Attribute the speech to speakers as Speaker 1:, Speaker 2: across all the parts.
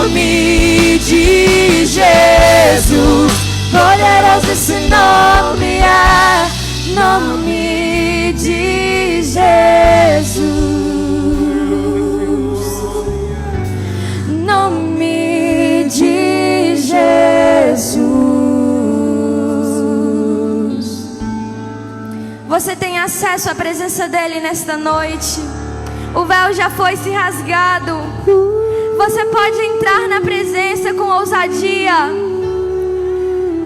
Speaker 1: nome de Jesus, poderoso esse nome é, nome de Jesus, nome de Jesus. Você tem acesso à presença dele nesta noite. O véu já foi se rasgado. Você pode entrar na presença com ousadia.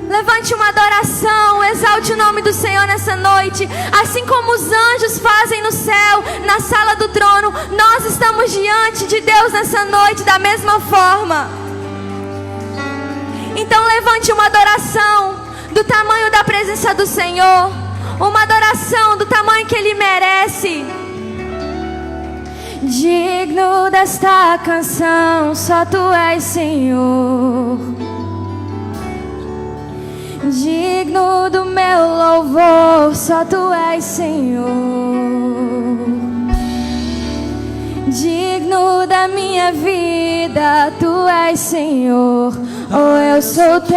Speaker 1: Levante uma adoração, exalte o nome do Senhor nessa noite. Assim como os anjos fazem no céu, na sala do trono, nós estamos diante de Deus nessa noite da mesma forma. Então levante uma adoração do tamanho da presença do Senhor, uma adoração do tamanho que Ele merece. Digno desta canção, só Tu és, Senhor. Digno do meu louvor, só Tu és, Senhor. Digno da minha vida, Tu és, Senhor. Oh, eu sou Teu.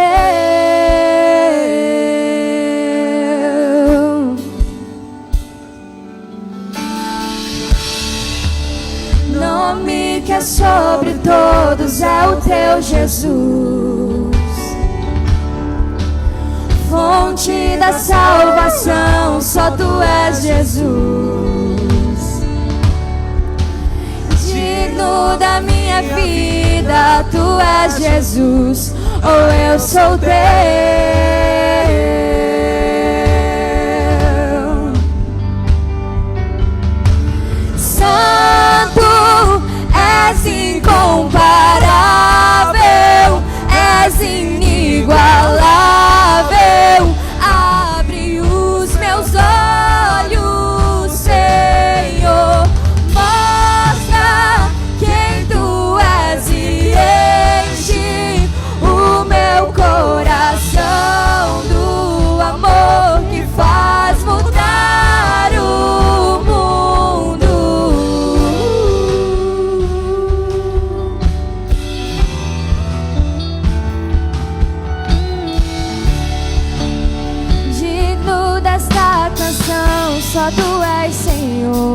Speaker 1: Nome que é sobre todos é o Teu, Jesus. Fonte da salvação, só Tu és, Jesus. Digno da minha vida, Tu és, Jesus. Oh, eu sou Teu. Santo, és incomparável, és inigualável. Abre os meus olhos, Senhor. Mostra quem Tu és e enche o meu coração do amor que faz mudar o mundo. Digno desta canção, só Tu és, Senhor.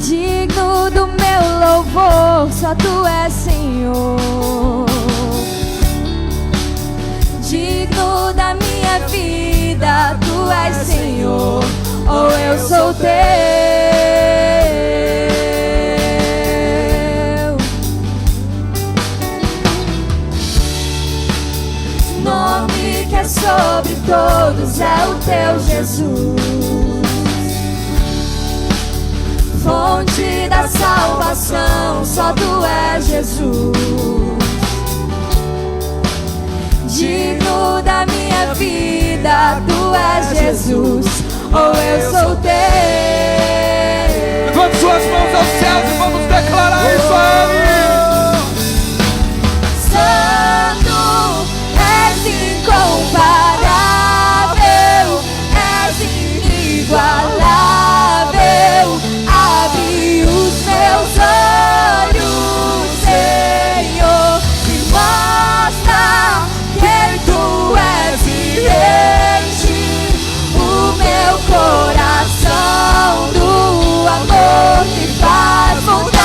Speaker 1: Digno do meu louvor, só Tu és, Senhor. Digno da minha vida, Tu és, Senhor. Oh, eu sou Teu. Nome que é sobre todos é o Teu, Jesus. Fonte da salvação, só Tu és, Jesus. Digno da minha vida, Tu és, Jesus. Oh, eu sou Teu.
Speaker 2: Levante suas mãos aos céus e vamos declarar isso aí.
Speaker 1: Santo, és incomparável, és inigualável. Abre os meus olhos, Senhor, e mostra quem Tu és e enche o meu coração do amor que faz mudar.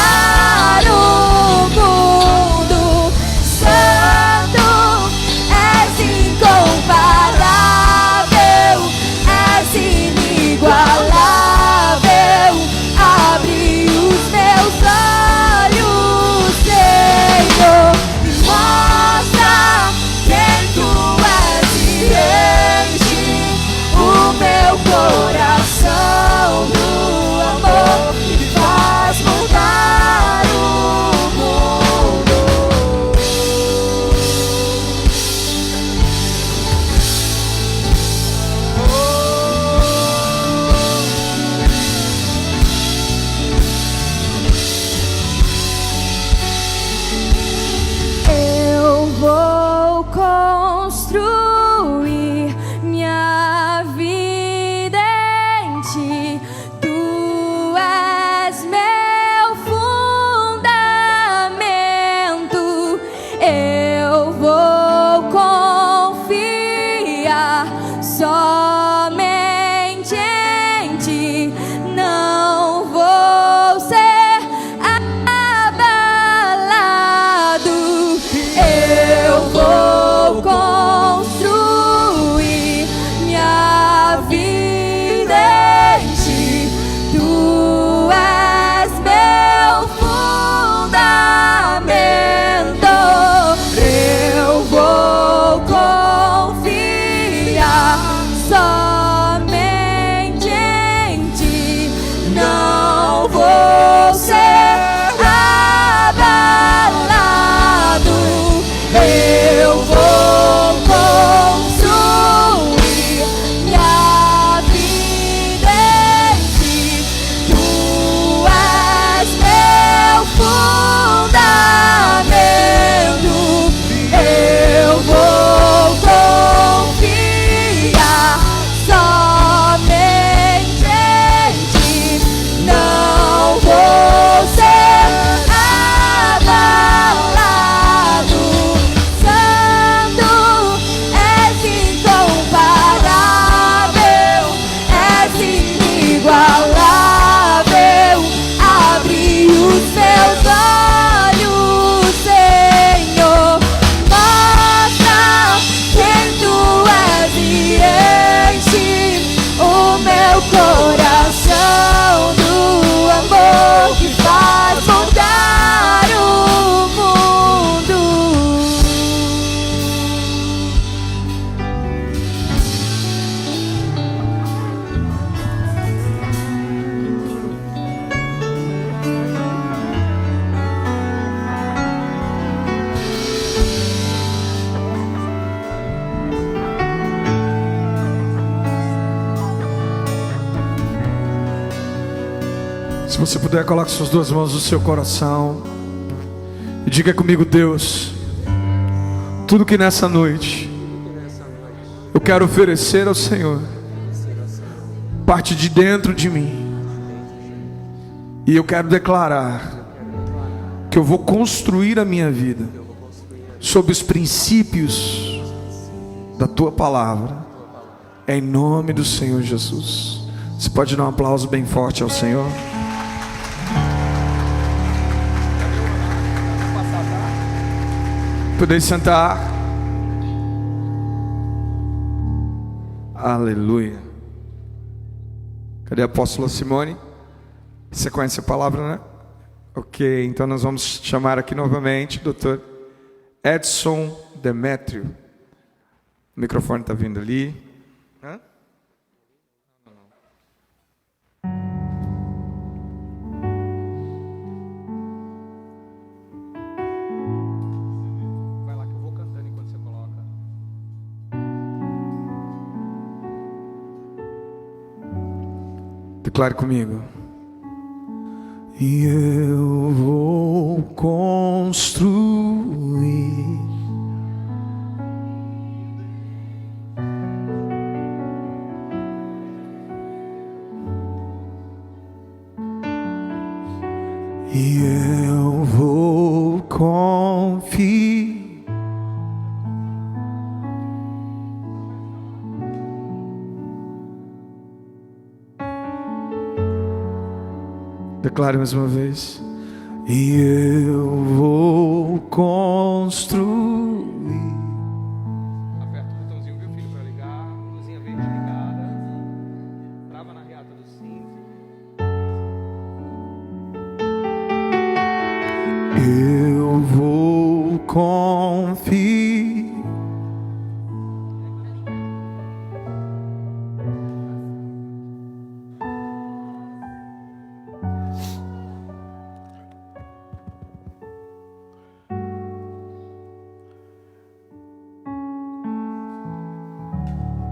Speaker 2: Se você puder, coloque suas duas mãos no seu coração e diga comigo: Deus, tudo que nessa noite eu quero oferecer ao Senhor parte de dentro de mim, e eu quero declarar que eu vou construir a minha vida sob os princípios da Tua Palavra, em nome do Senhor Jesus. Você pode dar um aplauso bem forte ao Senhor? Podem sentar. Aleluia. Cadê a apóstola Simone? Você conhece a palavra, né? Ok, então nós vamos chamar aqui novamente o Dr. Edson Demétrio. O microfone está vindo ali. Hã? Vai lá que eu vou cantando enquanto você coloca. Declare comigo. E eu vou construir e eu vou confiar. Declare mais uma vez. E eu vou construir. Aperta o botãozinho, viu, filho, para ligar. Luzinha verde ligada. Trava na reata do cinto. Eu vou confiar.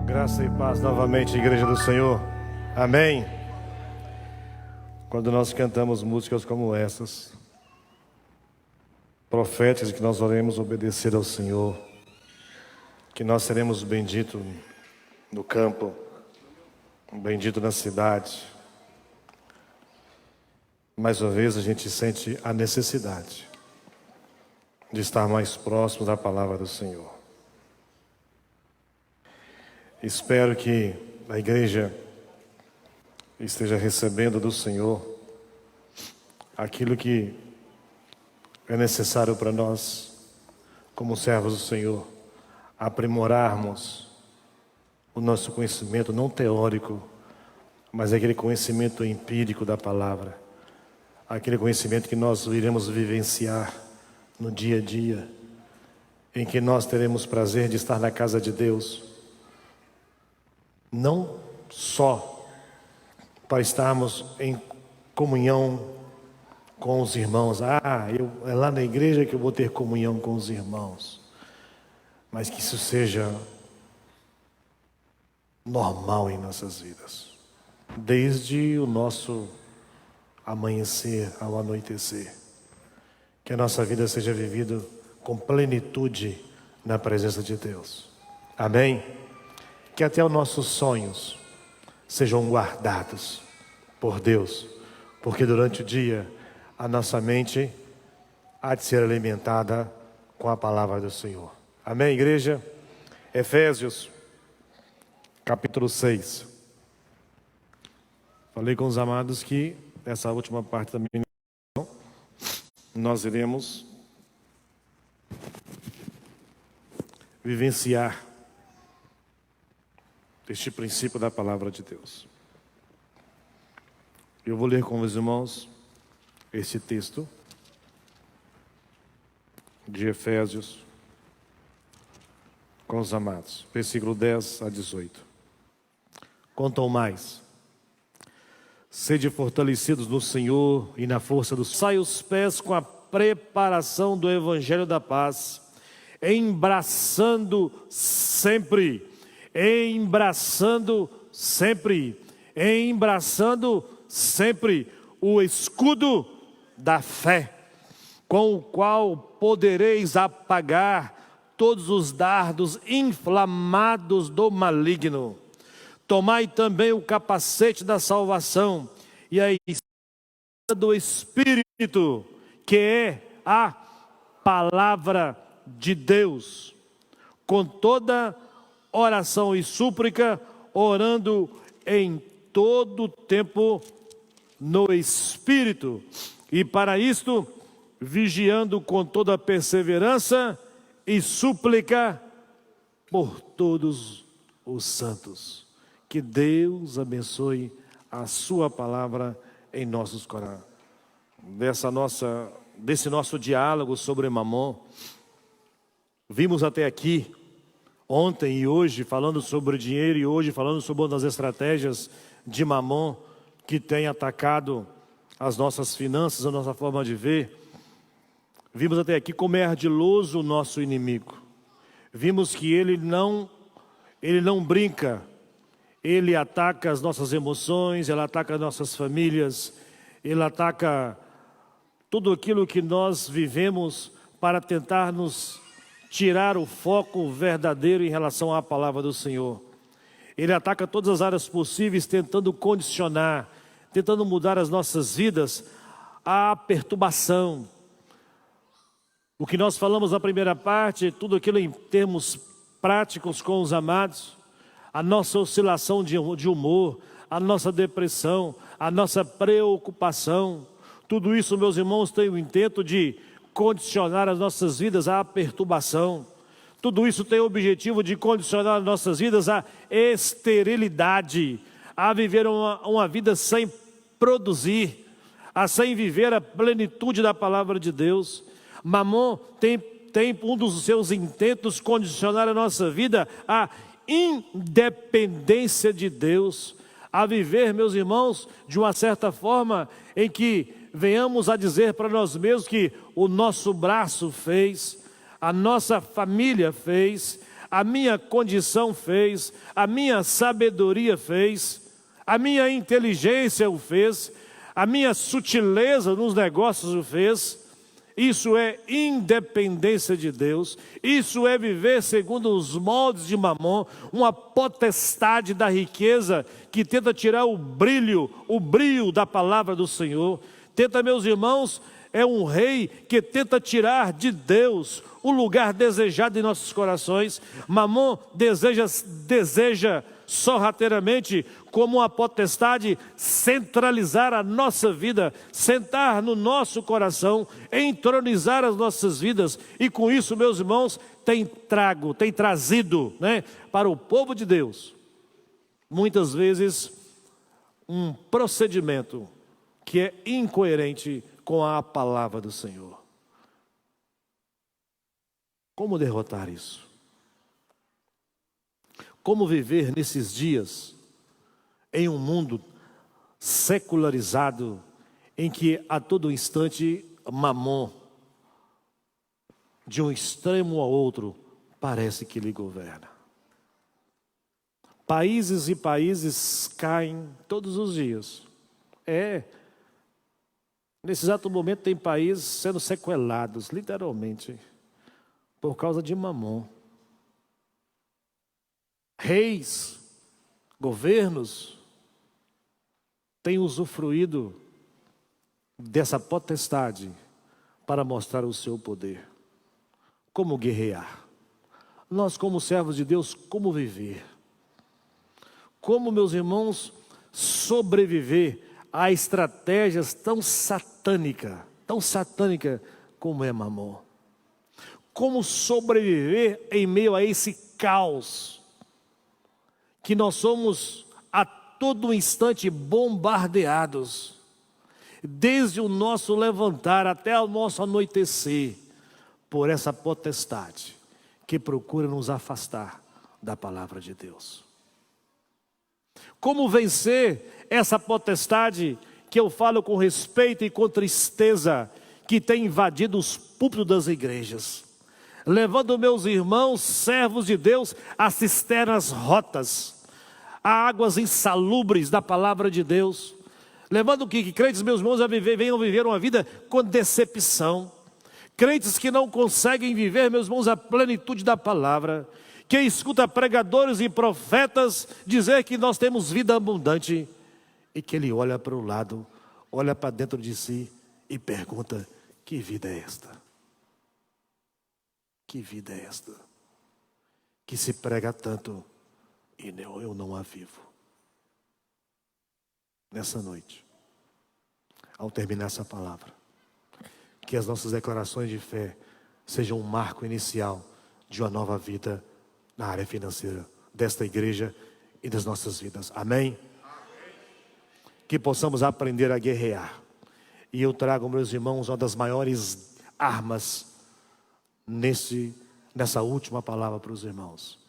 Speaker 3: Graça e paz novamente, Igreja do Senhor. Amém. Quando nós cantamos músicas como essas, proféticas, que nós oremos obedecer ao Senhor, que nós seremos benditos no campo, bendito na cidade. Mais uma vez a gente sente a necessidade de estar mais próximo da palavra do Senhor. Espero que a igreja esteja recebendo do Senhor aquilo que é necessário para nós, como servos do Senhor, aprimorarmos o nosso conhecimento, não teórico, mas aquele conhecimento empírico da palavra, aquele conhecimento que nós iremos vivenciar no dia a dia, em que nós teremos prazer de estar na casa de Deus, não só para estarmos em comunhão com os irmãos. É lá na igreja que eu vou ter comunhão com os irmãos. Mas que isso seja normal em nossas vidas. Desde o nosso amanhecer ao anoitecer. Que a nossa vida seja vivida com plenitude na presença de Deus. Amém? Que até os nossos sonhos sejam guardados por Deus, porque durante o dia a nossa mente há de ser alimentada com a palavra do Senhor. Amém, igreja? Efésios, capítulo 6. Falei com os amados que essa última parte da minha missão nós iremos vivenciar este princípio da palavra de Deus. Eu vou ler com os irmãos esse texto de Efésios com os amados, versículo 10 a 18. Quanto ao mais, sede fortalecidos no Senhor e na força do sai os pés com a preparação do Evangelho da paz, embraçando sempre o escudo da fé, com o qual podereis apagar todos os dardos inflamados do maligno. Tomai também o capacete da salvação e a espada do Espírito, que é a palavra de Deus, com toda oração e súplica, orando em todo tempo no Espírito, e para isto vigiando com toda perseverança e súplica por todos os santos. Que Deus abençoe a sua palavra em nossos corações. Desse nosso diálogo sobre Mamon, vimos até aqui, ontem e hoje, falando sobre dinheiro, e hoje falando sobre uma das estratégias de Mamon que tem atacado as nossas finanças, a nossa forma de ver. Vimos até aqui como é ardiloso o nosso inimigo. Vimos que ele não brinca. Ele ataca as nossas emoções, ele ataca as nossas famílias, ele ataca tudo aquilo que nós vivemos para tentar nos tirar o foco verdadeiro em relação à palavra do Senhor. Ele ataca todas as áreas possíveis, tentando condicionar, tentando mudar as nossas vidas à perturbação. O que nós falamos na primeira parte, tudo aquilo em termos práticos com os amados, a nossa oscilação de humor, a nossa depressão, a nossa preocupação, tudo isso, meus irmãos, tem o intento de condicionar as nossas vidas à perturbação. Tudo isso tem o objetivo de condicionar as nossas vidas à esterilidade, a viver uma vida sem produzir, a sem viver a plenitude da palavra de Deus. Mamon tem um dos seus intentos condicionar a nossa vida à independência de Deus, a viver, meus irmãos, de uma certa forma em que venhamos a dizer para nós mesmos que o nosso braço fez, a nossa família fez, a minha condição fez, a minha sabedoria fez, a minha inteligência o fez, a minha sutileza nos negócios o fez. Isso é independência de Deus, isso é viver segundo os moldes de Mamon, uma potestade da riqueza que tenta tirar o brilho da palavra do Senhor. Tenta, meus irmãos, é um rei que tenta tirar de Deus o lugar desejado em nossos corações. Mamon deseja sorrateiramente, como uma potestade, centralizar a nossa vida, sentar no nosso coração, entronizar as nossas vidas, e com isso, meus irmãos, tem trazido, para o povo de Deus, muitas vezes, um procedimento que é incoerente com a palavra do Senhor. Como derrotar isso? Como viver nesses dias em um mundo secularizado, em que a todo instante Mamon, de um extremo ao outro, parece que lhe governa. Países e países caem todos os dias. Nesse exato momento tem países sendo sequelados, literalmente, por causa de Mamon. Reis, governos têm usufruído dessa potestade para mostrar o seu poder. Como guerrear? Nós, como servos de Deus, como viver? Como, meus irmãos, sobreviver a estratégias tão satânica como é Mamon? Como sobreviver em meio a esse caos que nós somos a todo instante bombardeados, desde o nosso levantar até o nosso anoitecer, por essa potestade que procura nos afastar da palavra de Deus? Como vencer essa potestade que eu falo com respeito e com tristeza, que tem invadido os púlpitos das igrejas, levando meus irmãos, servos de Deus, a cisternas rotas, a águas insalubres da palavra de Deus, levando que crentes, meus irmãos, venham viver uma vida com decepção. Crentes que não conseguem viver, meus irmãos, a plenitude da palavra. Que escuta pregadores e profetas dizer que nós temos vida abundante. E que ele olha para o lado, olha para dentro de si e pergunta: que vida é esta? Que vida é esta? Que se prega tanto e eu não a vivo. Nessa noite, ao terminar essa palavra, que as nossas declarações de fé sejam um marco inicial de uma nova vida na área financeira desta igreja e das nossas vidas. Amém? Que possamos aprender a guerrear. E eu trago, meus irmãos, uma das maiores armas nessa última palavra para os irmãos.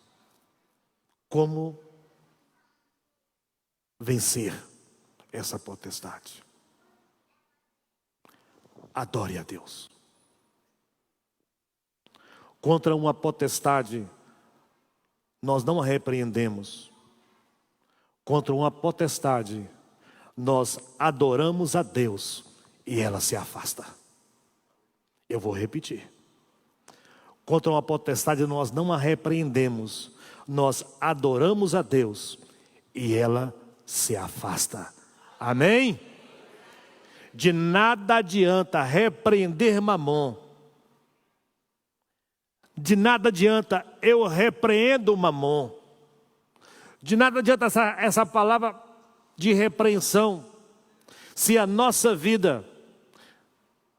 Speaker 3: Como vencer essa potestade? Adore a Deus. Contra uma potestade, nós não a repreendemos. Contra uma potestade, nós adoramos a Deus e ela se afasta. Eu vou repetir. Contra uma potestade nós não a repreendemos, nós adoramos a Deus e ela se afasta. Amém? De nada adianta repreender Mamon. De nada adianta eu repreendo Mamon. De nada adianta essa palavra de repreensão, se a nossa vida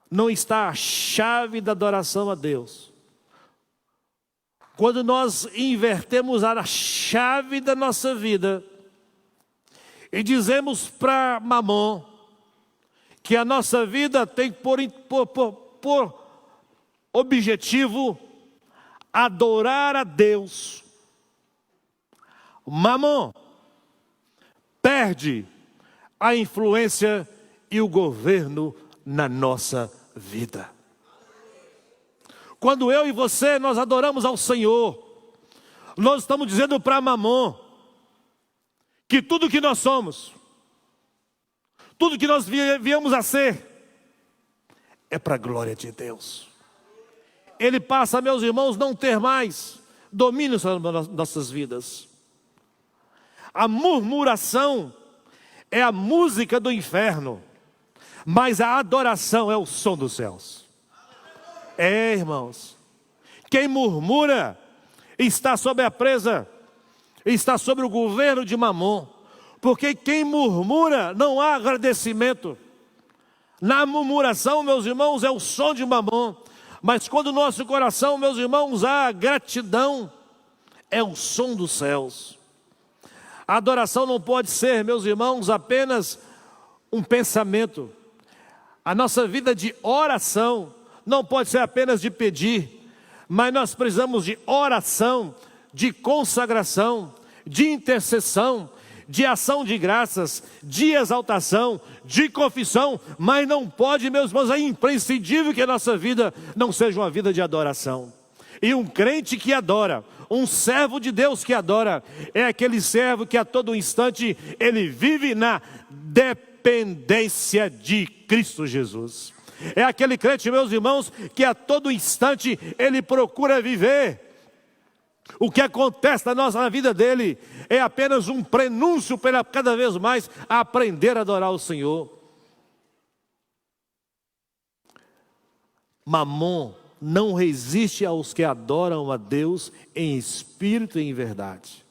Speaker 3: não está a chave da adoração a Deus. Quando nós invertemos a chave da nossa vida e dizemos para Mamon que a nossa vida tem por objetivo adorar a Deus, Mamon perde a influência e o governo na nossa vida. Quando eu e você, nós adoramos ao Senhor, nós estamos dizendo para Mamon que tudo que nós somos, tudo que nós viemos a ser, é para a glória de Deus. Ele passa, meus irmãos, não ter mais domínio sobre nossas vidas. A murmuração é a música do inferno, mas a adoração é o som dos céus. Irmãos, quem murmura está sob a presa, está sob o governo de Mamon, porque quem murmura não há agradecimento. Na murmuração, meus irmãos, é o som de Mamon, mas quando o nosso coração, meus irmãos, há gratidão, é o som dos céus. A adoração não pode ser, meus irmãos, apenas um pensamento. A nossa vida de oração não pode ser apenas de pedir, mas nós precisamos de oração, de consagração, de intercessão, de ação de graças, de exaltação, de confissão, mas não pode, meus irmãos, é imprescindível que a nossa vida não seja uma vida de adoração. E um crente que adora, um servo de Deus que adora, é aquele servo que a todo instante ele vive na dependência de Cristo Jesus. É aquele crente, meus irmãos, que a todo instante ele procura viver. O que acontece na vida dele é apenas um prenúncio para cada vez mais aprender a adorar o Senhor. Mamon não resiste aos que adoram a Deus em espírito e em verdade.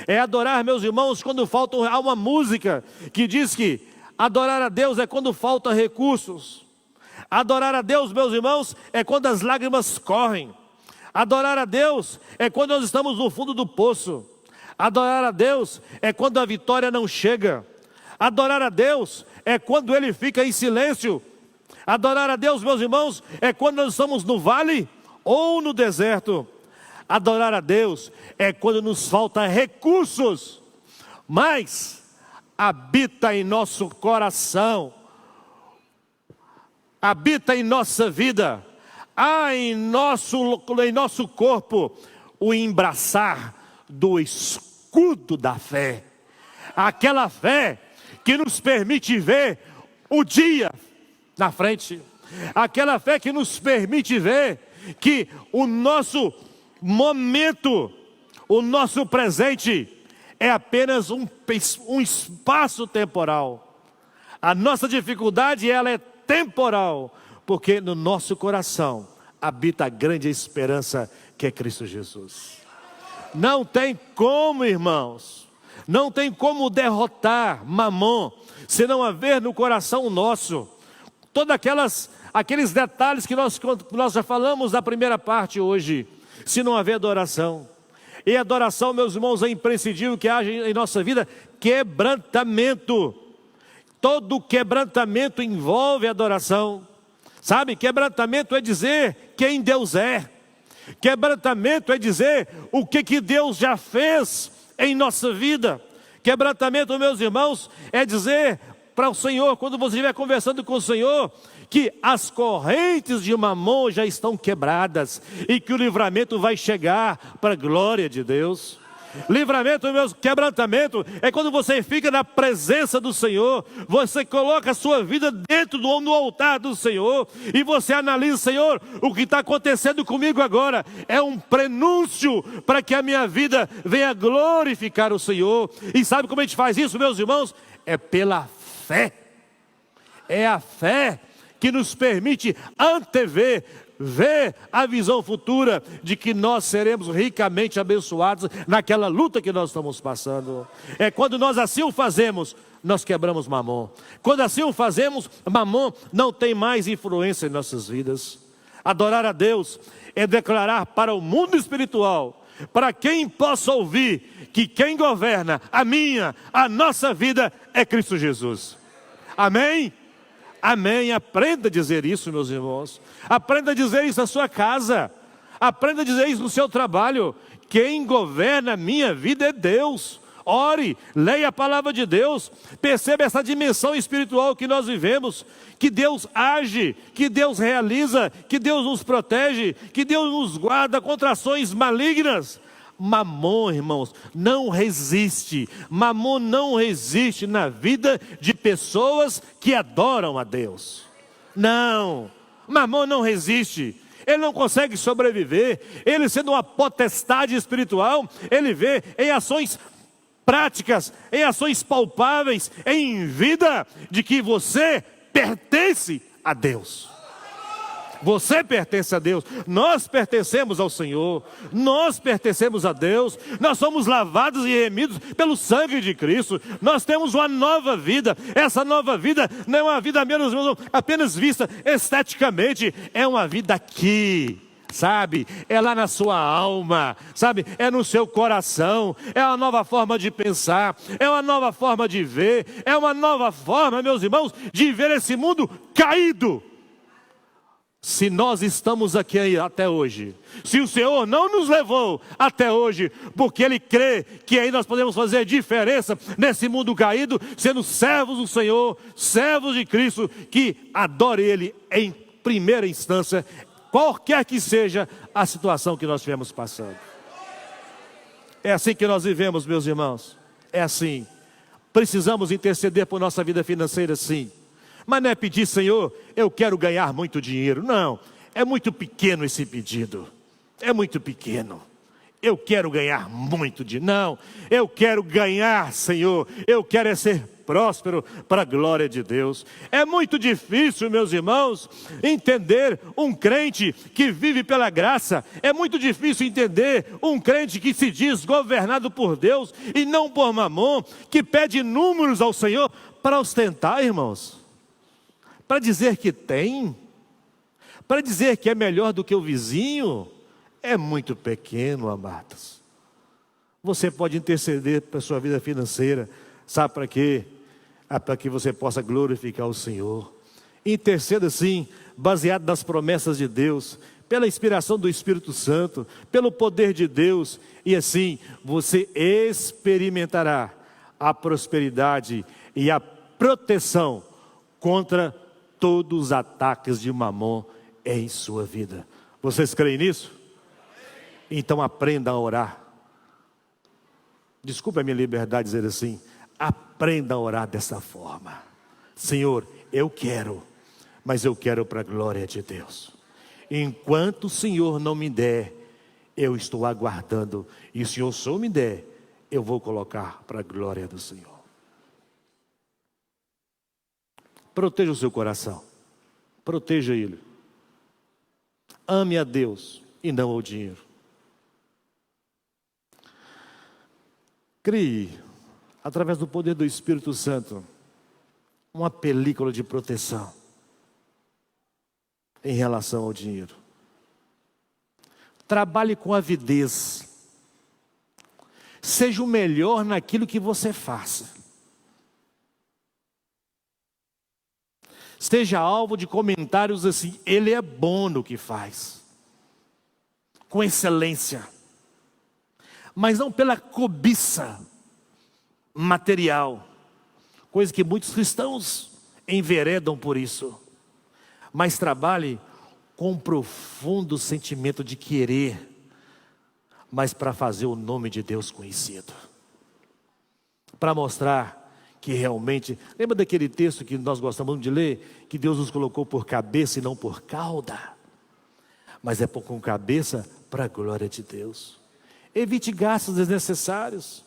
Speaker 3: É adorar, meus irmãos, quando falta uma música que diz que adorar a Deus é quando falta recursos. Adorar a Deus, meus irmãos, é quando as lágrimas correm. Adorar a Deus é quando nós estamos no fundo do poço. Adorar a Deus é quando a vitória não chega. Adorar a Deus é quando Ele fica em silêncio. Adorar a Deus, meus irmãos, é quando nós estamos no vale ou no deserto. Adorar a Deus é quando nos falta recursos, mas habita em nosso coração, habita em nossa vida, há em nosso corpo o embraçar do escudo da fé. Aquela fé
Speaker 4: que nos permite ver o dia na frente. Aquela fé que nos permite ver que o nosso momento, o nosso presente é apenas um espaço temporal. A nossa dificuldade, ela é temporal, porque no nosso coração habita a grande esperança que é Cristo Jesus. Não tem como, irmãos, não tem como derrotar Mamon, se não haver no coração nosso todos aqueles detalhes que nós já falamos na primeira parte hoje. Se não haver adoração, e adoração, meus irmãos, é imprescindível que haja em nossa vida quebrantamento. Todo quebrantamento envolve adoração. Sabe, quebrantamento é dizer quem Deus é. Quebrantamento é dizer o que Deus já fez em nossa vida. Quebrantamento, meus irmãos, é dizer para o Senhor, quando você estiver conversando com o Senhor, que as correntes de Mamon já estão quebradas e que o livramento vai chegar para a glória de Deus. Livramento, meu quebrantamento, é quando você fica na presença do Senhor, você coloca a sua vida dentro no altar do Senhor, e você analisa: Senhor, o que está acontecendo comigo agora é um prenúncio para que a minha vida venha glorificar o Senhor. E sabe como a gente faz isso, meus irmãos? É pela fé. É a fé que nos permite antever, ver a visão futura de que nós seremos ricamente abençoados naquela luta que nós estamos passando. É quando nós assim o fazemos, nós quebramos Mamon. Quando assim o fazemos, Mamon não tem mais influência em nossas vidas. Adorar a Deus é declarar para o mundo espiritual, para quem possa ouvir, que quem governa a nossa vida é Cristo Jesus. Amém? Amém. Aprenda a dizer isso, meus irmãos. Aprenda a dizer isso na sua casa. Aprenda a dizer isso no seu trabalho. Quem governa a minha vida é Deus. Ore, leia a palavra de Deus. Perceba essa dimensão espiritual que nós vivemos. Que Deus age, que Deus realiza, que Deus nos protege, que Deus nos guarda contra ações malignas. Mamon, irmãos, não resiste. Mamon não resiste na vida de pessoas que adoram a Deus. Não, Mamon não resiste. Ele não consegue sobreviver. Ele, sendo uma potestade espiritual, ele vê em ações práticas, em ações palpáveis, em vida, de que você pertence a Deus. Você pertence a Deus, nós pertencemos ao Senhor, nós pertencemos a Deus, nós somos lavados e remidos pelo sangue de Cristo, nós temos uma nova vida. Essa nova vida não é uma vida apenas vista esteticamente, é uma vida aqui, sabe, é lá na sua alma, sabe, é no seu coração, é uma nova forma de pensar, é uma nova forma de ver, é uma nova forma, meus irmãos, de ver esse mundo caído. Se nós estamos aqui até hoje, se o Senhor não nos levou até hoje, porque Ele crê que aí nós podemos fazer diferença nesse mundo caído, sendo servos do Senhor, servos de Cristo, que adore Ele em primeira instância, qualquer que seja a situação que nós estivermos passando. É assim que nós vivemos, meus irmãos, é assim. Precisamos interceder por nossa vida financeira, sim. Mas não é pedir: Senhor, eu quero ganhar muito dinheiro. Não, é muito pequeno esse pedido. É muito pequeno. Eu quero ganhar muito dinheiro. Não, eu quero ganhar, Senhor. Eu quero ser próspero para a glória de Deus. É muito difícil, meus irmãos, entender um crente que vive pela graça. É muito difícil entender um crente que se diz governado por Deus e não por Mamon, que pede números ao Senhor para ostentar, irmãos. Para dizer que tem, para dizer que é melhor do que o vizinho, é muito pequeno, amados. Você pode interceder para a sua vida financeira, sabe para quê? Para que você possa glorificar o Senhor. Interceda sim, baseado nas promessas de Deus, pela inspiração do Espírito Santo, pelo poder de Deus, e assim você experimentará a prosperidade e a proteção contra todos os ataques de Mamon em sua vida. Vocês creem nisso? Então aprenda a orar. Desculpe a minha liberdade dizer assim. Aprenda a orar dessa forma. Senhor, eu quero, mas eu quero para a glória de Deus. Enquanto o Senhor não me der, eu estou aguardando. E se o Senhor me der, eu vou colocar para a glória do Senhor. Proteja o seu coração. Proteja ele. Ame a Deus e não ao dinheiro. Crie, através do poder do Espírito Santo, uma película de proteção em relação ao dinheiro. Trabalhe com avidez. Seja o melhor naquilo que você faça. Seja alvo de comentários assim: ele é bom no que faz, com excelência, mas não pela cobiça material, coisa que muitos cristãos enveredam por isso. Mas trabalhe com um profundo sentimento de querer, mas para fazer o nome de Deus conhecido, para mostrar que realmente, lembra daquele texto que nós gostamos de ler, que Deus nos colocou por cabeça e não por cauda, mas é com cabeça para a glória de Deus. Evite gastos desnecessários.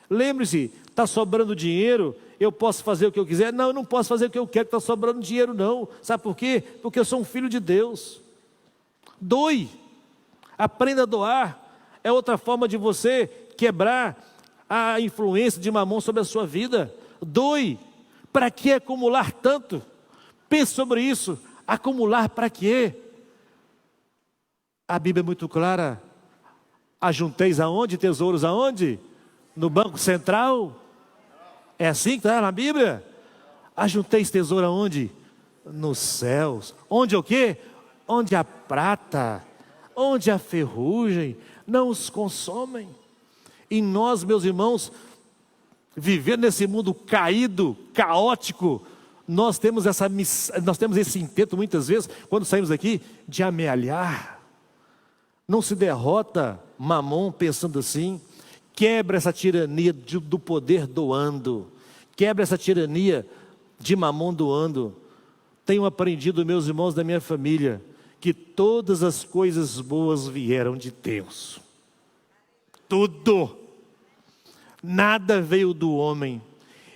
Speaker 4: Lembre-se, está sobrando dinheiro, eu posso fazer o que eu quiser? Não, eu não posso fazer o que eu quero, está sobrando dinheiro não. Sabe por quê? Porque eu sou um filho de Deus. Doe, aprenda a doar. É outra forma de você quebrar a influência de Mamon sobre a sua vida. Doe. Para que acumular tanto? Pense sobre isso. Acumular para quê? A Bíblia é muito clara. Ajunteis aonde? Tesouros aonde? No banco central? É assim que está na Bíblia? Ajunteis tesouro aonde? Nos céus. Onde o quê? Onde a prata, onde a ferrugem não os consomem. E nós, meus irmãos, vivendo nesse mundo caído, caótico, nós temos esse intento muitas vezes, quando saímos daqui, de amealhar. Não se derrota Mamon pensando assim. Quebra essa tirania do poder doando. Quebra essa tirania de Mamon doando. Tenho aprendido, meus irmãos da minha família, que todas as coisas boas vieram de Deus. Tudo. Nada veio do homem.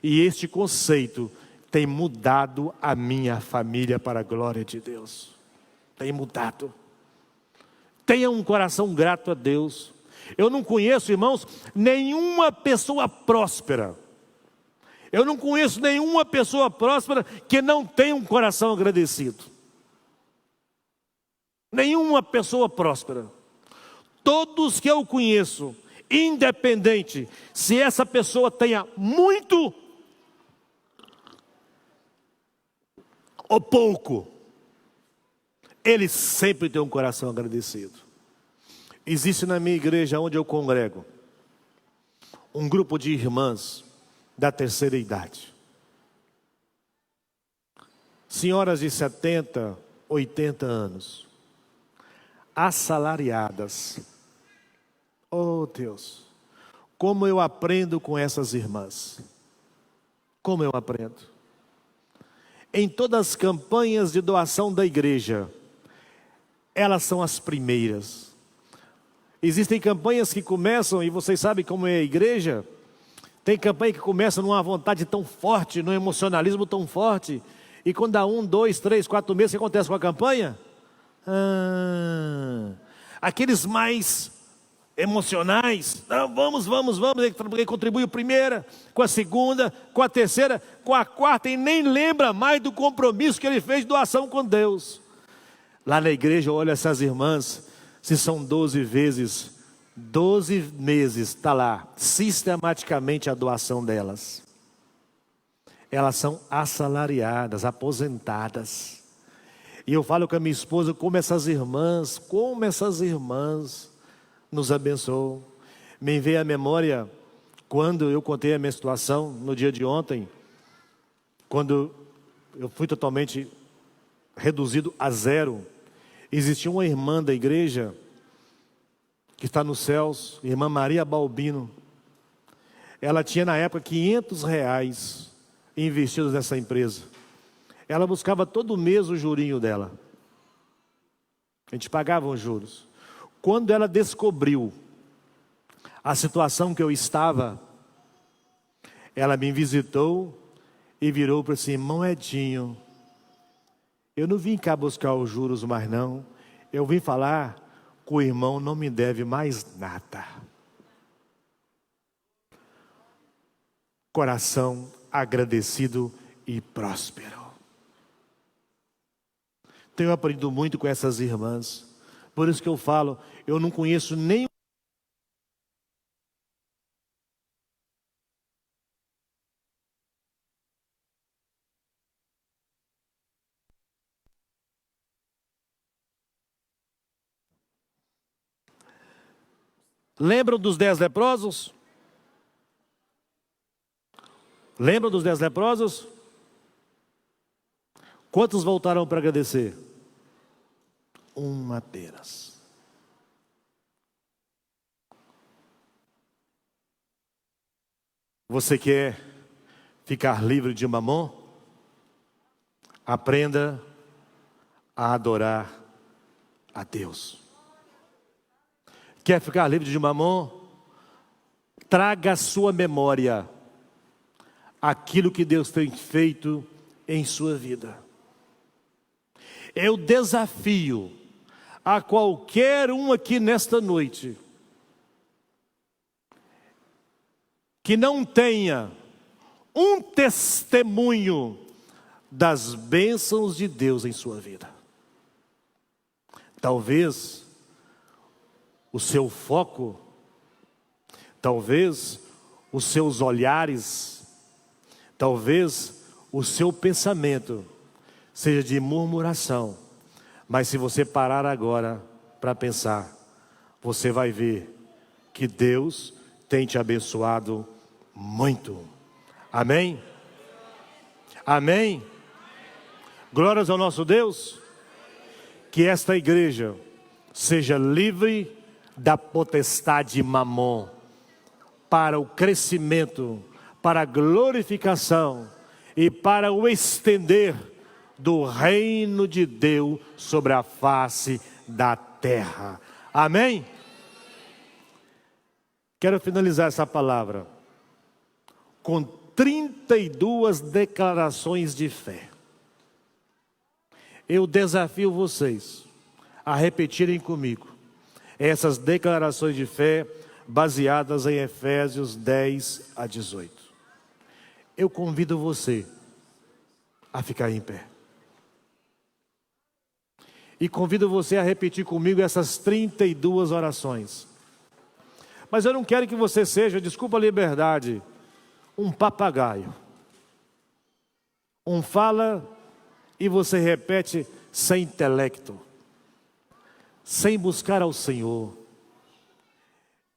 Speaker 4: E este conceito tem mudado a minha família para a glória de Deus. Tem mudado. Tenha um coração grato a Deus. Eu não conheço, irmãos, nenhuma pessoa próspera. Eu não conheço nenhuma pessoa próspera que não tenha um coração agradecido. Nenhuma pessoa próspera. Todos que eu conheço, independente se essa pessoa tenha muito ou pouco, ele sempre tem um coração agradecido. Existe na minha igreja, onde eu congrego, um grupo de irmãs da terceira idade. Senhoras de 70, 80 anos, assalariadas. Oh Deus, como eu aprendo com essas irmãs. Como eu aprendo. Em todas as campanhas de doação da igreja, elas são as primeiras. Existem campanhas que começam, e vocês sabem como é a igreja, tem campanha que começa numa vontade tão forte, num emocionalismo tão forte, e quando dá 1, 2, 3, 4 meses, o que acontece com a campanha? Aqueles mais emocionais, não, vamos, ele contribuiu primeira, com a segunda, com a terceira, com a quarta, e nem lembra mais do compromisso que ele fez de doação com Deus. Lá na igreja, olha essas irmãs, se são 12 vezes, 12 meses, está lá, sistematicamente a doação delas. Elas são assalariadas, aposentadas. E eu falo com a minha esposa, como essas irmãs nos abençoam. Me veio à memória, quando eu contei a minha situação, no dia de ontem, quando eu fui totalmente reduzido a zero. Existia uma irmã da igreja, que está nos céus, irmã Maria Balbino. ela tinha na época R$ 500 investidos nessa empresa. Ela buscava todo mês o jurinho dela. A gente pagava os juros. Quando ela descobriu a situação que eu estava, ela me visitou e virou para assim: irmão Edinho, eu não vim cá buscar os juros mais não. Eu vim falar que o irmão não me deve mais nada. Coração agradecido e próspero. Tenho aprendido muito com essas irmãs. Por isso que eu falo, eu não conheço nem Lembram dos 10 leprosos? Lembram dos 10 leprosos? Quantos voltaram para agradecer? Um apenas. Você quer ficar livre de mamon? Aprenda a adorar a Deus. Quer ficar livre de mamon? Traga à sua memória aquilo que Deus tem feito em sua vida. Eu desafio a qualquer um aqui nesta noite que não tenha um testemunho das bênçãos de Deus em sua vida. Talvez o seu foco, talvez os seus olhares, talvez o seu pensamento seja de murmuração. Mas se você parar agora para pensar, você vai ver que Deus tem te abençoado muito. Amém? Amém? Glórias ao nosso Deus. Que esta igreja seja livre da potestade mamon, para o crescimento, para a glorificação e para o estender do reino de Deus sobre a face da terra. Amém? Quero finalizar essa palavra com 32 declarações de fé. Eu desafio vocês a repetirem comigo essas declarações de fé baseadas em Efésios 10 a 18. Eu convido você a ficar em pé. E convido você a repetir comigo essas 32 orações. Mas eu não quero que você seja, desculpa a liberdade, um papagaio. Um fala e você repete sem intelecto, sem buscar ao Senhor.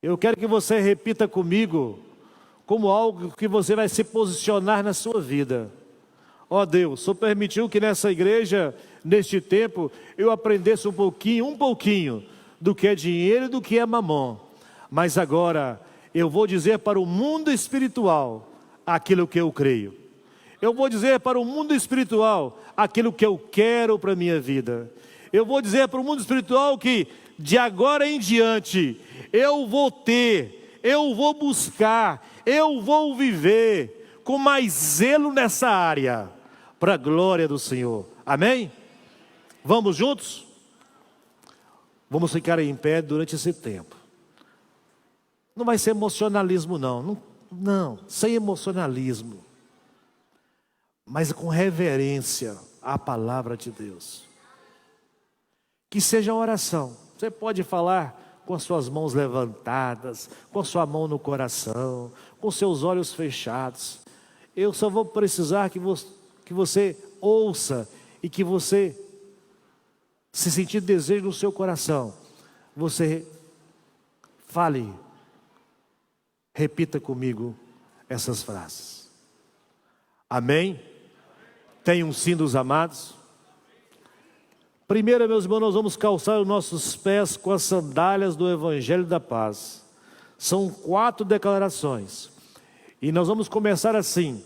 Speaker 4: Eu quero que você repita comigo como algo que você vai se posicionar na sua vida. Ó Deus, só permitiu que nessa igreja, neste tempo, eu aprendesse um pouquinho do que é dinheiro e do que é mamon. Mas agora eu vou dizer para o mundo espiritual aquilo que eu creio. Eu vou dizer para o mundo espiritual aquilo que eu quero para a minha vida. Eu vou dizer para o mundo espiritual que de agora em diante eu vou ter, eu vou buscar, eu vou viver com mais zelo nessa área, para a glória do Senhor. Amém? Vamos juntos? Vamos ficar em pé durante esse tempo. Não vai ser emocionalismo não, sem emocionalismo, mas com reverência à palavra de Deus. Que seja oração. Você pode falar com as suas mãos levantadas, com a sua mão no coração, com seus olhos fechados. Eu só vou precisar que você ouça e que você, se sentir desejo no seu coração, você fale, repita comigo essas frases. Amém? Tem um sim dos amados? Primeiro, meus irmãos, nós vamos calçar os nossos pés com as sandálias do Evangelho da Paz. São 4 declarações. E nós vamos começar assim: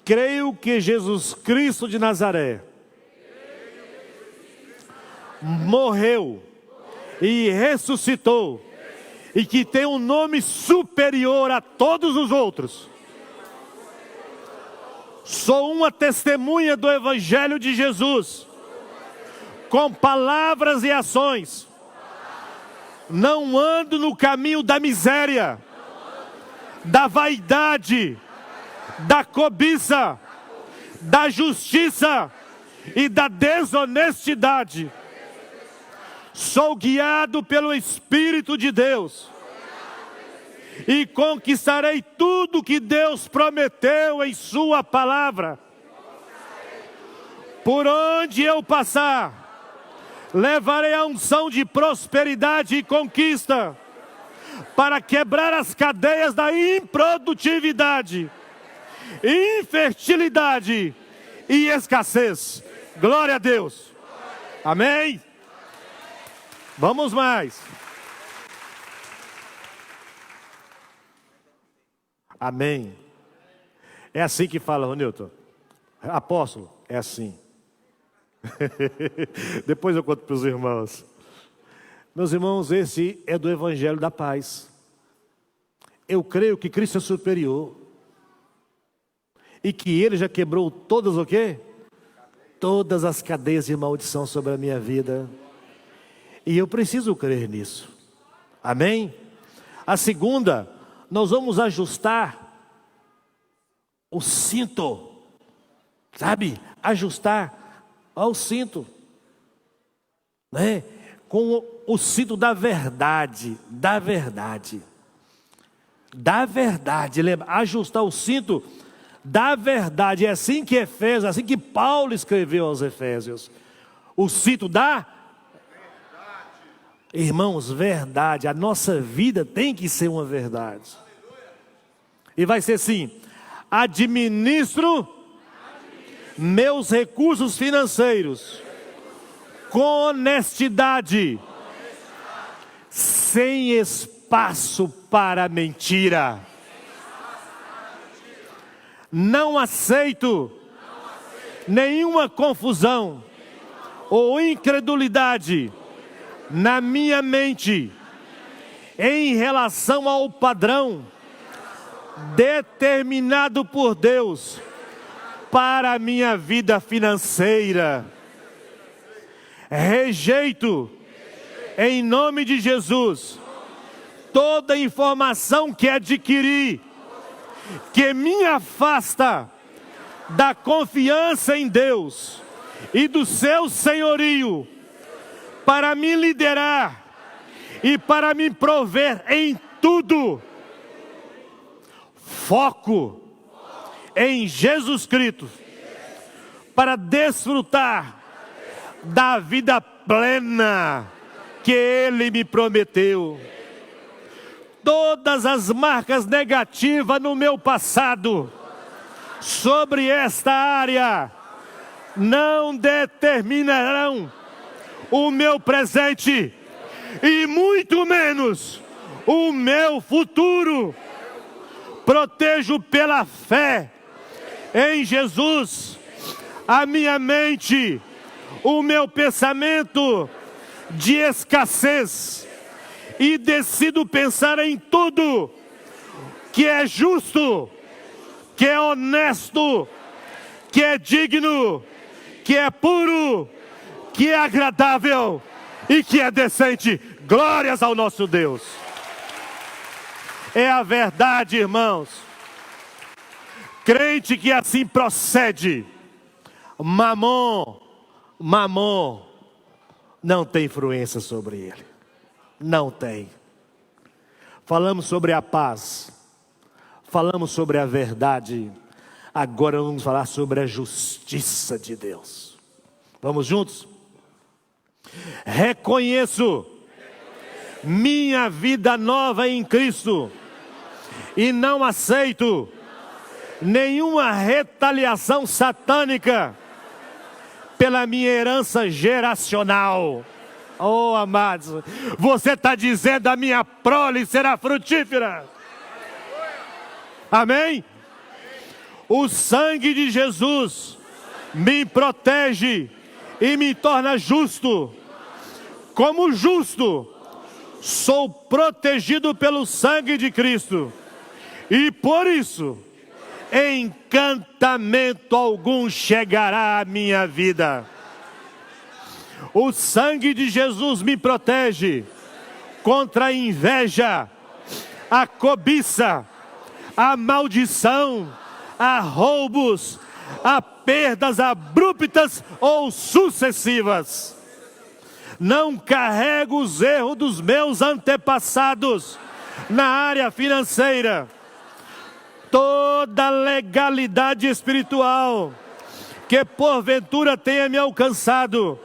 Speaker 4: creio que Jesus Cristo de Nazaré morreu e ressuscitou, e que tem um nome superior a todos os outros. Sou uma testemunha do Evangelho de Jesus, com palavras e ações. Não ando no caminho da miséria, da vaidade, da cobiça, da justiça e da desonestidade. Sou guiado pelo Espírito de Deus e conquistarei tudo que Deus prometeu em sua palavra. Por onde eu passar, levarei a unção de prosperidade e conquista para quebrar as cadeias da improdutividade, infertilidade e escassez. Glória a Deus. Amém? Vamos mais. Amém. É assim que fala, Ronilton. Apóstolo, é assim. Depois eu conto para os irmãos. Meus irmãos, esse é do Evangelho da Paz. Eu creio que Cristo é superior. E que Ele já quebrou todas o quê? Todas as cadeias de maldição sobre a minha vida. E eu preciso crer nisso. Amém? A segunda, nós vamos ajustar o cinto. Sabe? Ajustar ao cinto. Né? Com o cinto da verdade. Da verdade. Da verdade. Lembra? Ajustar o cinto da verdade. É assim que Efésios, assim que Paulo escreveu aos Efésios. O cinto da verdade. Irmãos, verdade. A nossa vida tem que ser uma verdade. E vai ser assim: administro meus recursos financeiros com honestidade, sem espaço para mentira. Não aceito nenhuma confusão ou incredulidade na minha mente em relação ao padrão determinado por Deus para a minha vida financeira. Rejeito, em nome de Jesus, toda informação que adquiri que me afasta da confiança em Deus e do seu senhorio para me liderar e para me prover em tudo. Foco em Jesus Cristo para desfrutar da vida plena que Ele me prometeu. Todas as marcas negativas no meu passado sobre esta área não determinarão o meu presente e muito menos o meu futuro. Protejo pela fé em Jesus a minha mente, o meu pensamento de escassez, e decido pensar em tudo que é justo, que é honesto, que é digno, que é puro, que é agradável e que é decente. Glórias ao nosso Deus. É a verdade, irmãos. Crente que assim procede, mamon não tem influência sobre ele. Não tem. Falamos sobre a paz, falamos sobre a verdade, agora vamos falar sobre a justiça de Deus. Vamos juntos? Reconheço minha vida nova em Cristo e não aceito nenhuma retaliação satânica pela minha herança geracional. Oh, amados, você está dizendo: a minha prole será frutífera. Amém? O sangue de Jesus me protege e me torna justo. Como justo, sou protegido pelo sangue de Cristo. E por isso, encantamento algum chegará à minha vida. O sangue de Jesus me protege contra a inveja, a cobiça, a maldição, a roubos, a perdas abruptas ou sucessivas. Não carrego os erros dos meus antepassados na área financeira. Toda legalidade espiritual que porventura tenha me alcançado,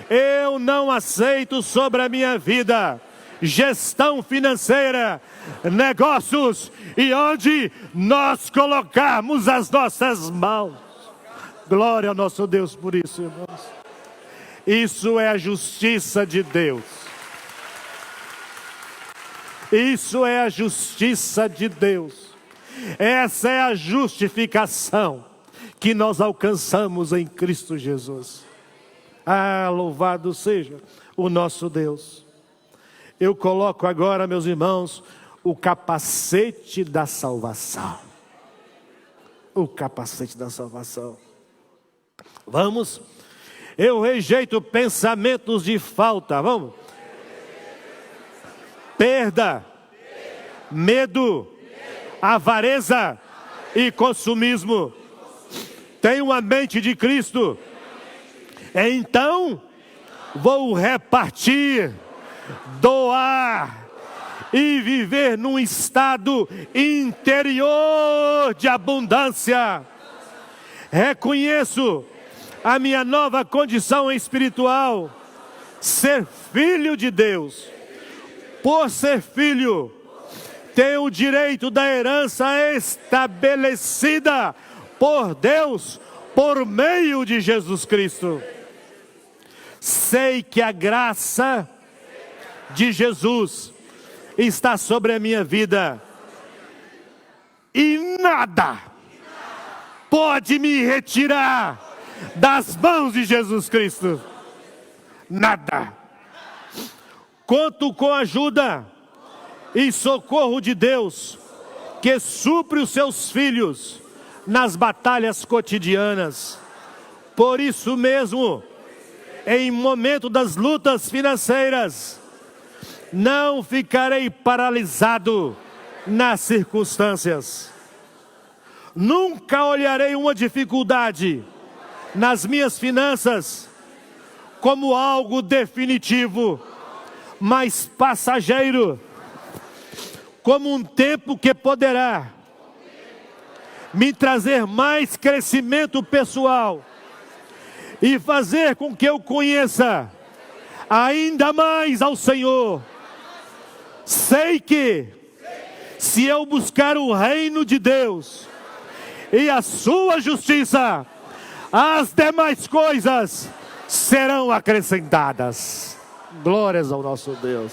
Speaker 4: eu não aceito sobre a minha vida. Gestão financeira, negócios e onde nós colocarmos as nossas mãos. Glória ao nosso Deus por isso, irmãos. Isso é a justiça de Deus. Isso é a justiça de Deus. Essa é a justificação que nós alcançamos em Cristo Jesus. Ah, louvado seja o nosso Deus. Eu coloco agora, meus irmãos, o capacete da salvação. O capacete da salvação. Vamos? Eu rejeito pensamentos de falta. Vamos? Perda, medo, avareza e consumismo. Tenho a mente de Cristo. Então, vou repartir, doar e viver num estado interior de abundância. Reconheço a minha nova condição espiritual, ser filho de Deus. Por ser filho, tenho o direito da herança estabelecida por Deus, por meio de Jesus Cristo. Sei que a graça de Jesus está sobre a minha vida. E nada pode me retirar das mãos de Jesus Cristo. Nada. Conto com a ajuda e socorro de Deus, que supre os seus filhos nas batalhas cotidianas. Por isso mesmo, em momento das lutas financeiras, não ficarei paralisado nas circunstâncias. Nunca olharei uma dificuldade nas minhas finanças como algo definitivo, mas passageiro, como um tempo que poderá me trazer mais crescimento pessoal e fazer com que eu conheça ainda mais ao Senhor. Sei que, se eu buscar o reino de Deus e a sua justiça, as demais coisas serão acrescentadas. Glórias ao nosso Deus.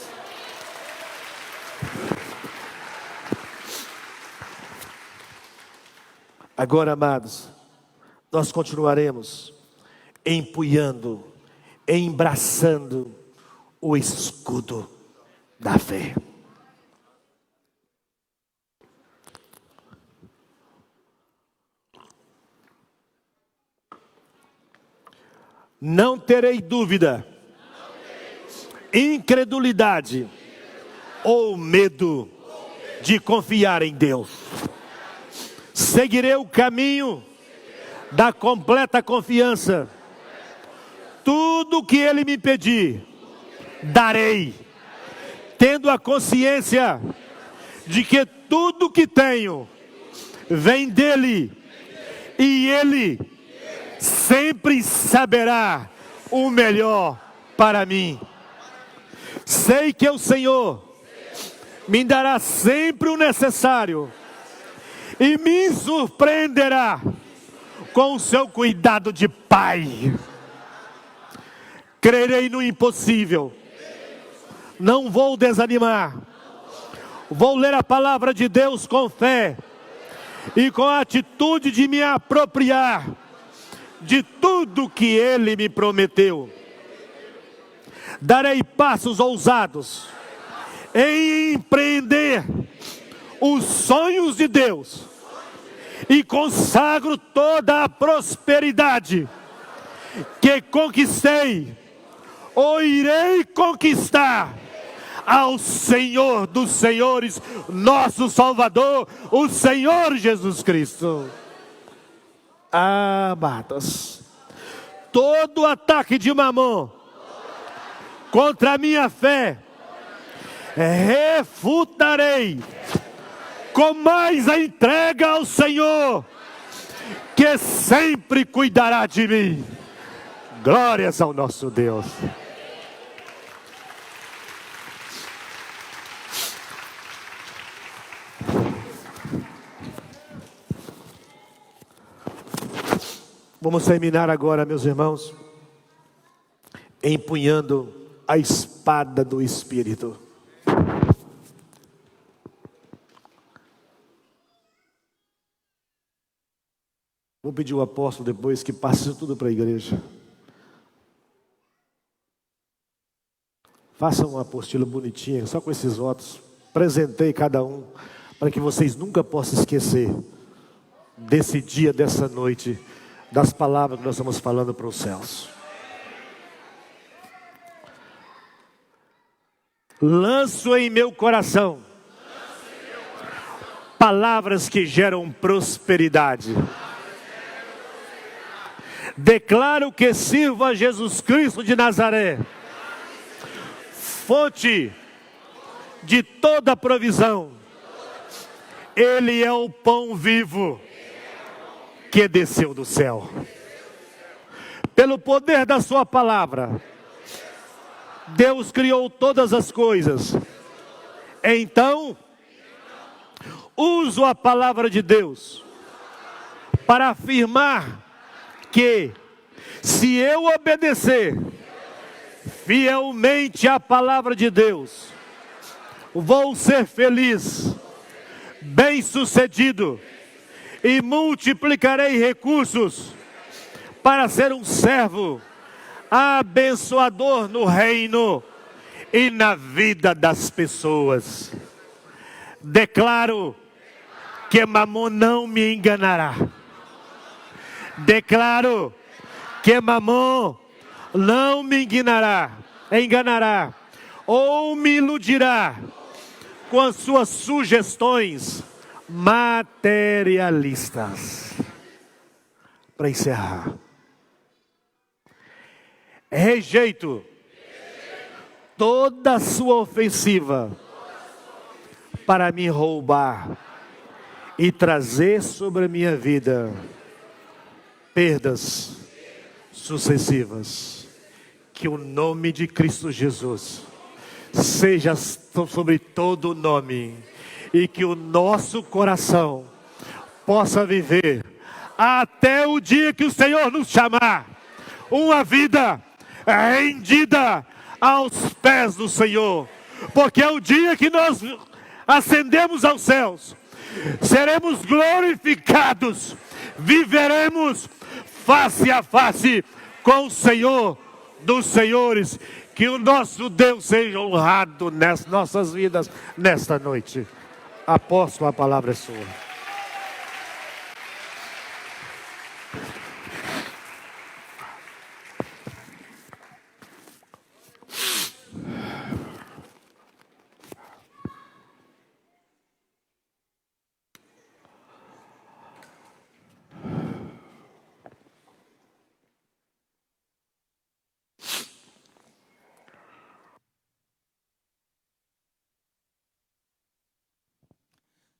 Speaker 4: Agora, amados, nós continuaremos empunhando, embraçando o escudo da fé. Não terei dúvida, incredulidade ou medo de confiar em Deus. Seguirei o caminho da completa confiança. Tudo que Ele me pedir, darei, tendo a consciência de que tudo que tenho vem dEle, e Ele sempre saberá o melhor para mim. Sei que o Senhor me dará sempre o necessário e me surpreenderá com o seu cuidado de Pai. Crerei no impossível. Não vou desanimar. Vou ler a palavra de Deus com fé e com a atitude de me apropriar de tudo que Ele me prometeu. Darei passos ousados em empreender os sonhos de Deus e consagro toda a prosperidade que conquistei ou irei conquistar ao Senhor dos Senhores, nosso Salvador, o Senhor Jesus Cristo. Amados, todo ataque de Mamon contra a minha fé refutarei com mais a entrega ao Senhor, que sempre cuidará de mim. Glórias ao nosso Deus. Vamos terminar agora, meus irmãos, empunhando a espada do Espírito. Vou pedir ao apóstolo depois que passe isso tudo para a igreja. Faça uma apostila bonitinha, só com esses votos. Presentei cada um, para que vocês nunca possam esquecer desse dia, dessa noite, das palavras que nós estamos falando para os céus. Lanço em meu coração palavras que geram prosperidade. Declaro que sirvo a Jesus Cristo de Nazaré, fonte de toda provisão. Ele é o pão vivo que desceu do céu. Pelo poder da sua palavra, Deus criou todas as coisas. Então, uso a palavra de Deus para afirmar que, se eu obedecer fielmente à palavra de Deus, vou ser feliz, bem-sucedido e multiplicarei recursos para ser um servo abençoador no reino e na vida das pessoas. Declaro que Mamon não me enganará. Declaro que Mamon não me enganará ou me iludirá com as suas sugestões materialistas. Para encerrar, rejeito toda a sua ofensiva para me roubar e trazer sobre a minha vida perdas sucessivas. Que o nome de Cristo Jesus seja sobre todo o nome, e que o nosso coração possa viver até o dia que o Senhor nos chamar, uma vida rendida aos pés do Senhor, porque é o dia que nós ascendemos aos céus, seremos glorificados, viveremos face a face com o Senhor dos Senhores. Que o nosso Deus seja honrado nas nossas vidas nesta noite. Apóstolo, a palavra é sua.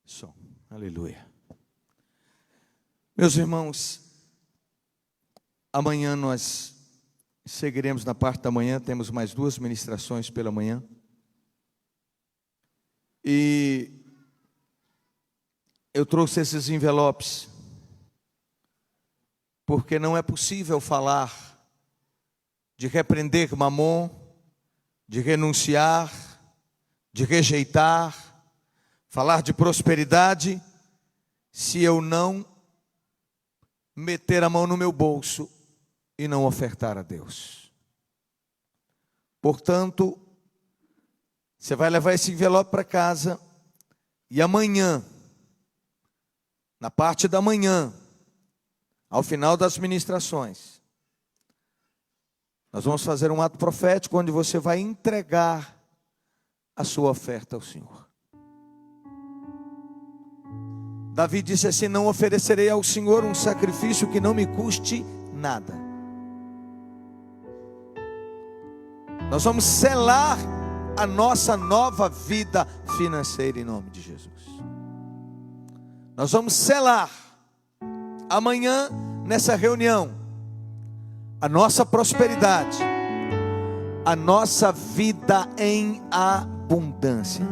Speaker 2: Som. Aleluia. Meus irmãos, amanhã nós seguiremos na parte da manhã, temos mais 2 ministrações pela manhã. E eu trouxe esses envelopes, porque não é possível falar de repreender Mamon, de renunciar, de rejeitar, falar de prosperidade
Speaker 5: se eu não meter a mão no meu bolso e não ofertar a Deus. Portanto, você vai levar esse envelope para casa e amanhã, na parte da manhã, ao final das ministrações, nós vamos fazer um ato profético onde você vai entregar a sua oferta ao Senhor. Davi disse assim: não oferecerei ao Senhor um sacrifício que não me custe nada. Nós vamos selar a nossa nova vida financeira em nome de Jesus. Nós vamos selar amanhã nessa reunião a nossa prosperidade, a nossa vida em abundância.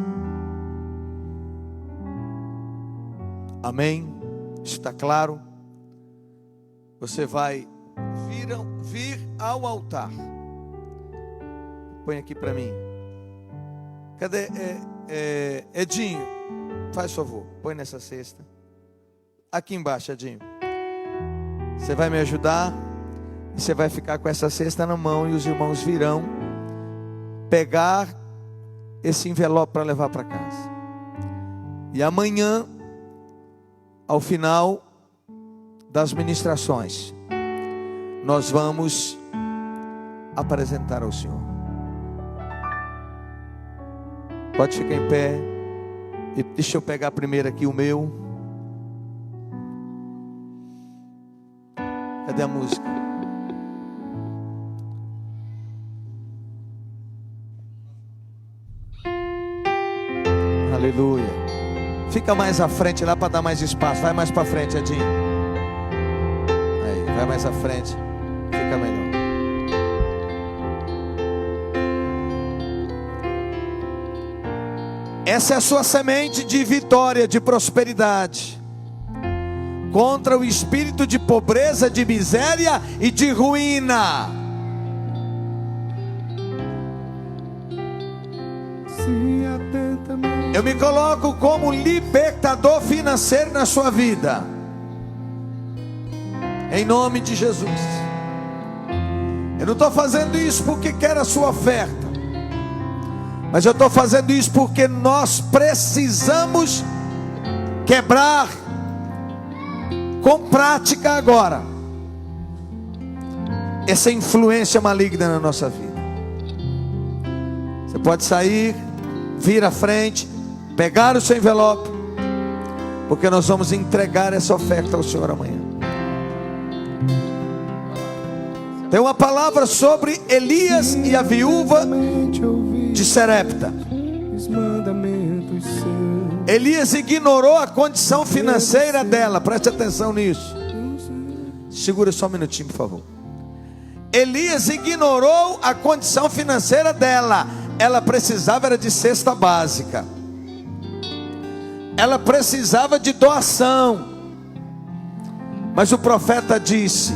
Speaker 5: Amém? Está claro? Você vai vir ao altar. Põe aqui para mim. Cadê? Edinho, faz favor, põe nessa cesta. Aqui embaixo, Edinho. Você vai me ajudar. Você vai ficar com essa cesta na mão e os irmãos virão pegar esse envelope para levar para casa. E amanhã, ao final das ministrações, nós vamos apresentar ao Senhor. Pode ficar em pé. E deixa eu pegar primeiro aqui o meu. Cadê a música? Aleluia. Fica mais à frente lá para dar mais espaço. Vai mais para frente, Edinho. Aí, vai mais à frente. Fica melhor. Essa é a sua semente de vitória, de prosperidade, contra o espírito de pobreza, de miséria e de ruína. Eu me coloco como libertador financeiro na sua vida, em nome de Jesus. Eu não estou fazendo isso porque quero a sua oferta, mas eu estou fazendo isso porque nós precisamos quebrar com prática agora essa influência maligna na nossa vida. Você pode sair, vir à frente, pegar o seu envelope, porque nós vamos entregar essa oferta ao Senhor amanhã. Tem uma palavra sobre Elias e a viúva de Serepta. Elias ignorou a condição financeira dela. Preste atenção nisso. Segura só um minutinho, por favor. Elias ignorou a condição financeira dela. Ela precisava era de cesta básica. Ela precisava de doação. Mas o profeta disse: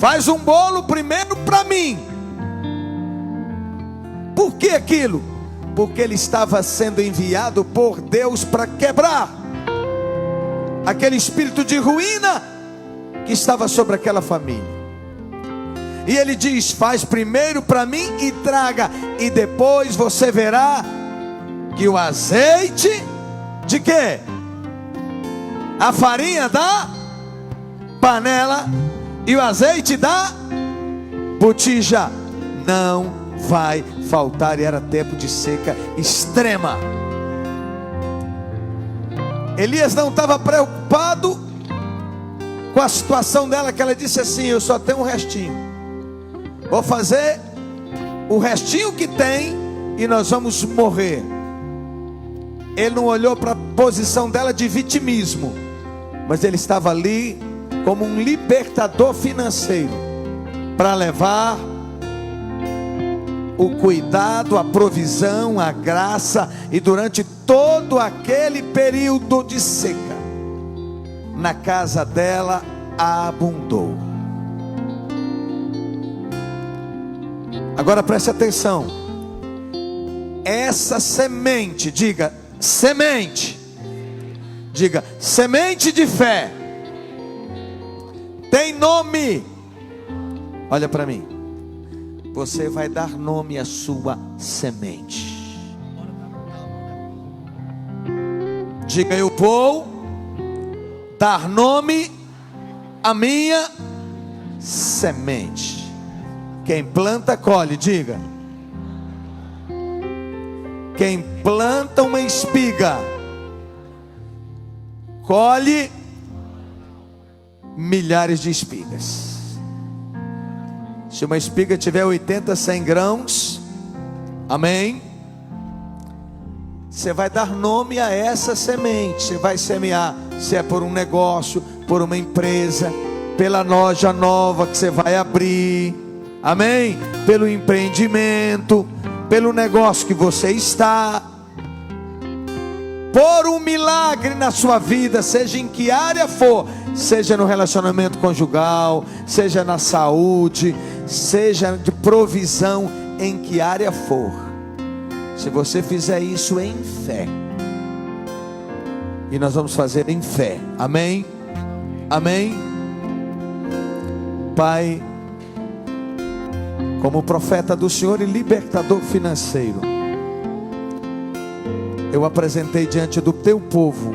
Speaker 5: faz um bolo primeiro para mim. Por que aquilo? Porque ele estava sendo enviado por Deus para quebrar aquele espírito de ruína que estava sobre aquela família. E ele diz: faz primeiro para mim e traga, e depois você verá que o azeite de quê? A farinha da panela e o azeite da botija não vai faltar. E era tempo de seca extrema. Elias não estava preocupado com a situação dela, que ela disse assim: eu só tenho um restinho, vou fazer o restinho que tem e nós vamos morrer. Ele não olhou para a posição dela de vitimismo, mas ele estava ali como um libertador financeiro, para levar o cuidado, a provisão, a graça. E durante todo aquele período de seca, na casa dela abundou. Agora preste atenção. Essa semente, diga semente, Diga: semente de fé. Tem nome. Olha para mim. Você vai dar nome à sua semente. Diga: eu vou dar nome à minha semente. Quem planta, colhe. Diga: quem planta uma espiga, colhe milhares de espigas. Se uma espiga tiver 80, 100 grãos, amém, você vai dar nome a essa semente. Você vai semear, se é por um negócio, por uma empresa, pela loja nova que você vai abrir, amém, pelo empreendimento, pelo negócio que você está, por um milagre na sua vida, seja em que área for, seja no relacionamento conjugal, seja na saúde, seja de provisão, em que área for. Se você fizer isso em fé, e nós vamos fazer em fé, amém? Amém? Pai, como profeta do Senhor e libertador financeiro, eu apresentei diante do teu povo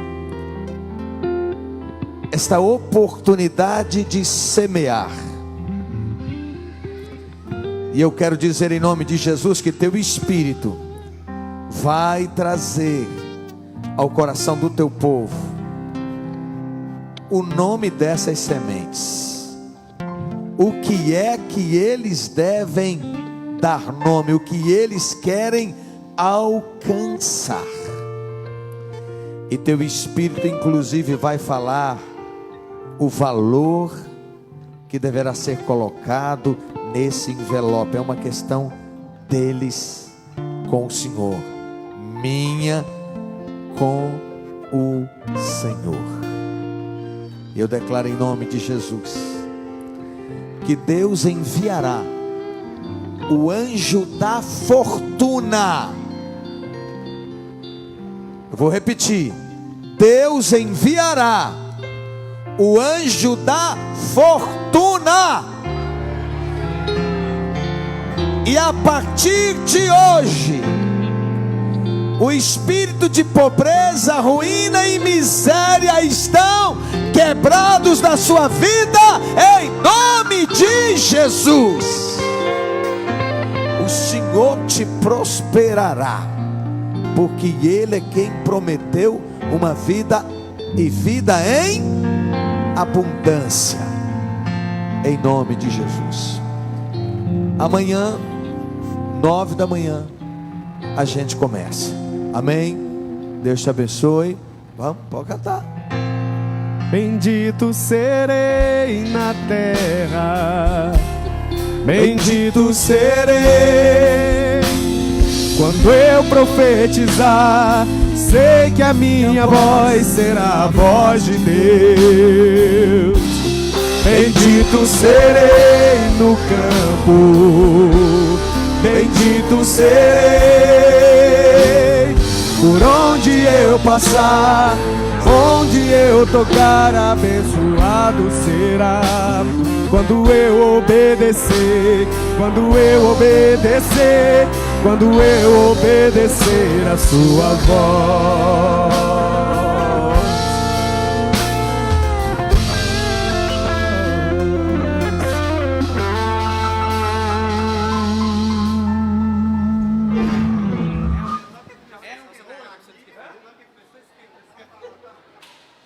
Speaker 5: esta oportunidade de semear. E eu quero dizer em nome de Jesus que teu Espírito vai trazer ao coração do teu povo o nome dessas sementes. O que é que eles devem dar nome, o que eles querem alcançar. E teu Espírito inclusive vai falar o valor que deverá ser colocado nesse envelope. É uma questão deles com o Senhor, minha com o Senhor. E eu declaro em nome de Jesus que Deus enviará o anjo da fortuna. Eu vou repetir: Deus enviará o anjo da fortuna. E a partir de hoje, o espírito de pobreza, ruína e miséria estão quebrados da sua vida, em nome de Jesus. O Senhor te prosperará, porque Ele é quem prometeu uma vida e vida em abundância, em nome de Jesus. Amanhã, 9 da manhã, a gente começa, amém? Deus te abençoe. Vamos, pode cantar.
Speaker 6: Bendito serei na terra, bendito serei quando eu profetizar. Sei que a minha voz será a voz de Deus. Bendito serei no campo, bendito serei por onde eu passar, onde eu tocar, abençoado será. Quando eu obedecer, quando eu obedecer, quando eu obedecer a sua voz.